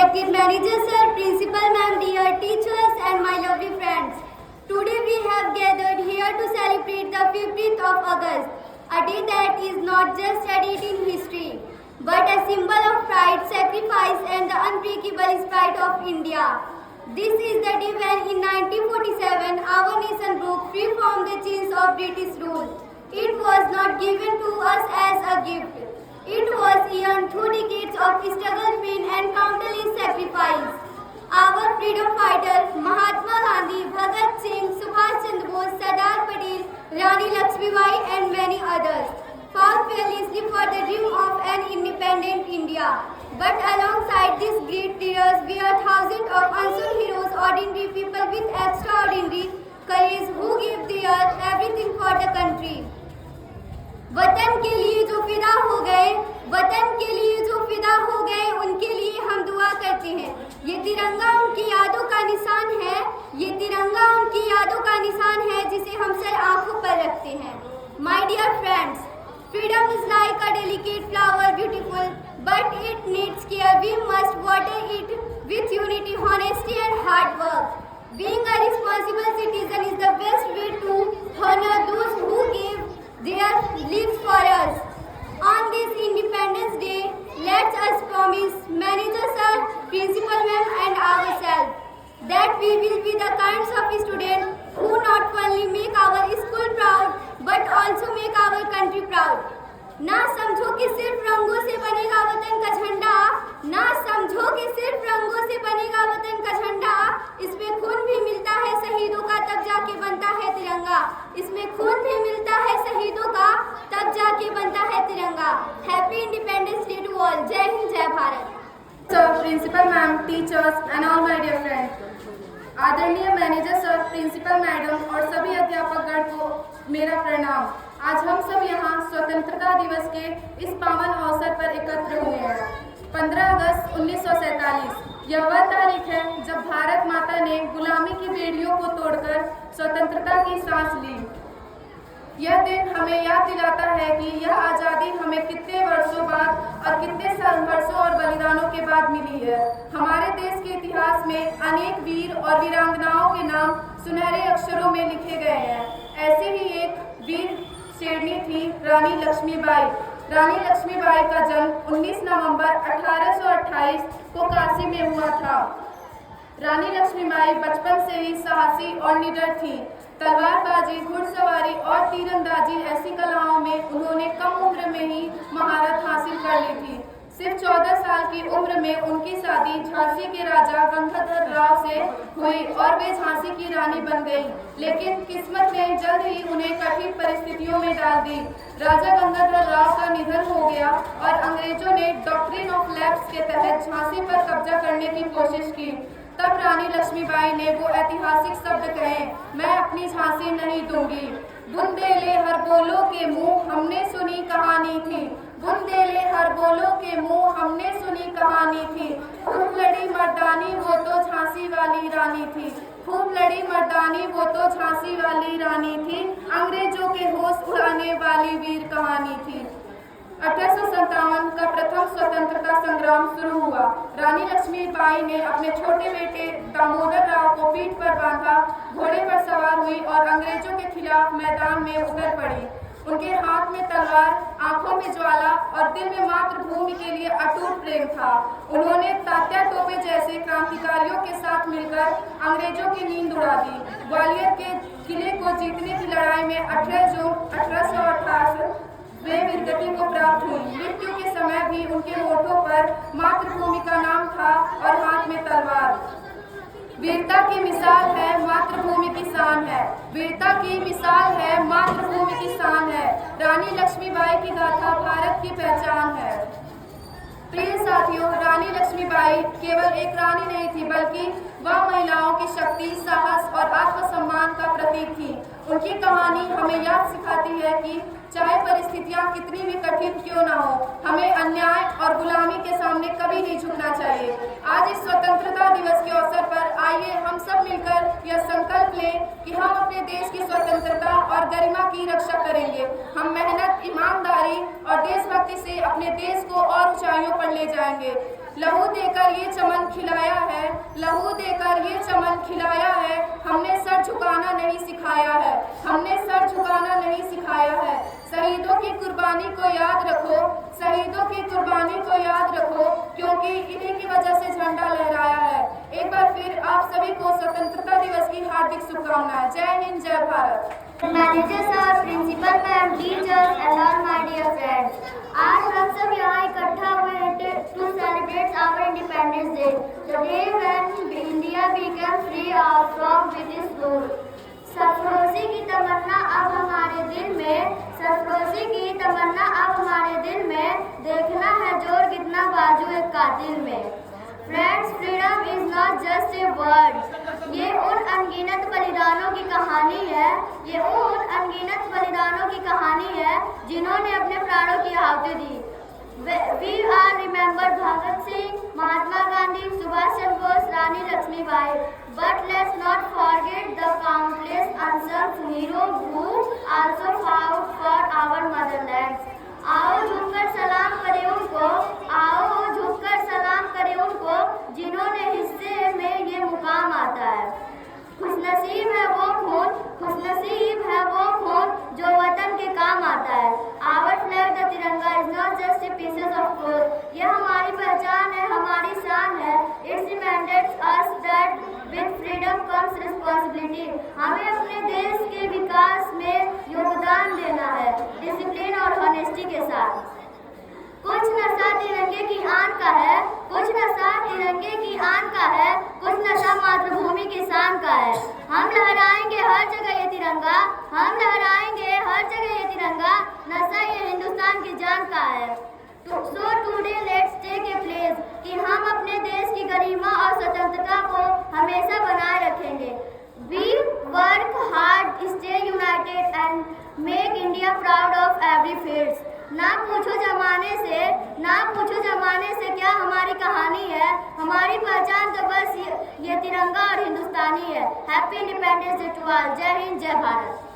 respected manager sir, principal ma'am, dear teachers and my lovely friends. Today we have gathered here to celebrate the 15th of August, a day that is not just a date in history, but a symbol of pride, sacrifice and the unbreakable spirit of India. This is the day when in 1947 our nation broke free from the chains of British rule. It was not given to us as a gift. It was earned through decades of struggle, pain and countless sacrifice. Our freedom fighters Mahatma Gandhi, Bhagat Singh, Subhash Chandra Bose, Sardar Patel, Rani Lakshmibai and many others fought fearlessly for the dream of an independent India. But alongside these great leaders, we are thousands of unsung heroes, ordinary people with extraordinary courage who give their everything for the country. वतन के लिए जो फिदा हो गए, वतन के लिए जो फिदा हो गए, उनके लिए हम दुआ करते हैं। ये तिरंगा उनकी यादों का निशान है, ये तिरंगा उनकी यादों का निशान है जिसे हम सर आंखों पर रखते हैं। My dear friends, freedom is like a delicate flower, beautiful, but it needs care. We must water it with unity, honesty and hard work. Being a responsible citizen is the best way to honor those who gave their lives for us. On this Independence Day, let us promise Manager Sir, Principal Ma'am and ourselves that we will be the kinds of students who not only make our school proud but also make our country proud. ना समझो कि सिर्फ रंगों से बनेगा वतन का झंडा, ना समझो कि सिर्फ रंगों से बनेगा वतन का झंडा, इसमें खून भी मिलता है शहीदों का तब जाके बनता है तिरंगा, इसमें खून भी मिलता है शहीदों का तब जाके बनता है तिरंगा। Happy independence day to all. जय हिंद, जय Bharat. Sir, principal ma'am, teachers and all my dear friends, आदरणीय मैनेजर सर, प्रिंसिपल मैडम और सभी अध्यापकगण को मेरा प्रणाम। आज हम सब यहाँ स्वतंत्रता दिवस के इस पावन अवसर पर एकत्र हुए हैं। 15 अगस्त 1947 यह वह तारीख है जब भारत माता ने गुलामी की बेड़ियों को तोड़कर स्वतंत्रता की सांस ली। यह दिन हमें याद दिलाता है कि यह आज़ादी हमें कितने वर्षों बाद और कितने संघर्षों और बलिदानों के बाद मिली है। हमारे देश के इतिहास में अनेक वीर और वीरांगनाओं के नाम सुनहरे अक्षरों में लिखे गए हैं। ऐसे ही एक वीर शेरनी थी रानी लक्ष्मीबाई। रानी लक्ष्मीबाई का जन्म 19 नवंबर 1828 को काशी में हुआ था। रानी लक्ष्मीबाई बचपन से ही साहसी और निडर थी। तलवारबाजी, घुड़सवारी और तीरंदाजी ऐसी कलाओं में उन्होंने कम उम्र में ही महारत हासिल कर ली थी। सिर्फ 14 साल की उम्र में उनकी शादी झांसी के राजा गंगाधर राव से हुई और वे झांसी की रानी बन गई। लेकिन किस्मत ने जल्द ही उन्हें कठिन परिस्थितियों में डाल दी। राजा गंगाधर राव का निधन हो गया और अंग्रेजों ने डॉक्ट्रिन ऑफ लैप्स के तहत झांसी पर कब्जा करने की कोशिश की। तब रानी लक्ष्मीबाई ने वो ऐतिहासिक शब्द कहे, मैं अपनी झांसी नहीं दूंगी। बुंदेले हर बोलो के मुंह हमने सुनी कहानी थी, बुंदेले हर बोलो के मुंह हमने सुनी कहानी थी। खूब लड़ी मर्दानी वो तो झांसी वाली रानी थी, खूब लड़ी मर्दानी वो तो झांसी वाली रानी थी। अंग्रेजों के होश उड़ाने वाली वीर कहानी थी। 1857 का प्रथम स्वतंत्रता संग्राम शुरू हुआ। रानी लक्ष्मीबाई ने अपने छोटे बेटे दामोदर राव को पीठ पर बांधा, घोड़े पर सवार हुई और अंग्रेजों के खिलाफ मैदान में उतर पड़ी। उनके हाथ में तलवार, आंखों में ज्वाला और दिल में मातृभूमि के लिए अटूट प्रेम था। उन्होंने तात्या टोपे जैसे क्रांतिकारियों के साथ मिलकर अंग्रेजों की नींद उड़ा दी। ग्वालियर के किले को जीतने की लड़ाई में 18 जून 1858 वे वीरगति को प्राप्त हुई। मृत्यु के समय भी उनके होठों पर मातृभूमि का नाम था और हाथ में तलवार। वीरता की मिसाल है, मातृभूमि की शान है। वीरता की मिसाल है, मातृभूमि की शान है। रानी लक्ष्मीबाई की गाथा भारत की पहचान है। प्रिय साथियों, रानी लक्ष्मीबाई केवल एक रानी नहीं थी, बल्कि वह महिलाओं की शक्ति, साहस और आत्मसम्मान का प्रतीक थी। उनकी कहानी हमें याद सिखाती है कि चाहे परिस्थितियां कितनी भी कठिन क्यों ना हो, हमें अन्याय और गुलामी के सामने कभी नहीं झुकना चाहिए। आज इस स्वतंत्रता दिवस के अवसर पर आइए हम सब मिलकर यह संकल्प लें कि हम अपने देश की स्वतंत्रता और गरिमा की रक्षा करेंगे। हम मेहनत, ईमानदारी और देशभक्ति से अपने देश को और ऊंचाइयों पर ले जाएंगे। लहू देकर ये चमन खिला की कुर्बानी को याद रखो, शहीदों की कुर्बानी को याद रखो, क्योंकि इन्हीं की वजह से झंडा लहराया है। एक बार फिर आप सभी को स्वतंत्रता दिवस की हार्दिक शुभकामनाएं। जय हिंद, जय Bharat. Manager sir, principal ma'am, teachers and all my dear friends, आज हम सब यहाँ इकट्ठा हुए हैं to celebrate our independence day, the day when India became free from British rule. सरफरोशी की तमन्ना अब हमारे दिल में, सरफरोशी की तमन्ना अब हमारे दिल में, देखना है जोर कितना बाजू एक कातिल में। Friends, freedom is not just a word, ये उन अनगिनत बलिदानों की कहानी है, ये उन अनगिनत बलिदानों की कहानी है जिन्होंने अपने प्राणों की आहुति दी। We all remember Bhagat Singh, Mahatma Gandhi, Subhash Chandra Bose, Rani Lakshmibai. But let's not forget the countless unsung heroes who also fought for our motherland. आओ झुककर सलाम करें उनको, आओ झुककर सलाम करें उनको, जिन्होंने हिस्से में ये मुकाम आता है। खुशनसीब है वो खून, खुशनसीब है वो खून जो वतन के काम आता है। Our flag, the तिरंगा, is not just a pieces of cloth. ये हमारी पहचान है, हमारी शान है। It reminds us that with freedom comes responsibility. हमें अपने देश के विकास में योगदान देना है, डिसिप्लिन और ऑनेस्टी के साथ। कुछ नशा तिरंगे की आन का है, कुछ नशा तिरंगे की आन का है, कुछ नशा मातृभूमि की शान का है। हम लहराएंगे हर जगह ये तिरंगा, हम लहराएंगे हर जगह ये तिरंगा, नशा ये हिंदुस्तान की जान का है। So today let's take a place कि हम अपने देश की गरिमा और स्वतंत्रता को हमेशा बनाए रखेंगे। We work hard, stay united and make India proud of every field. ना पूछो जमाने से क्या हमारी कहानी है, हमारी पहचान तो बस ये तिरंगा और हिंदुस्तानी है। Happy independence day to all. जय हिंद, जय भारत।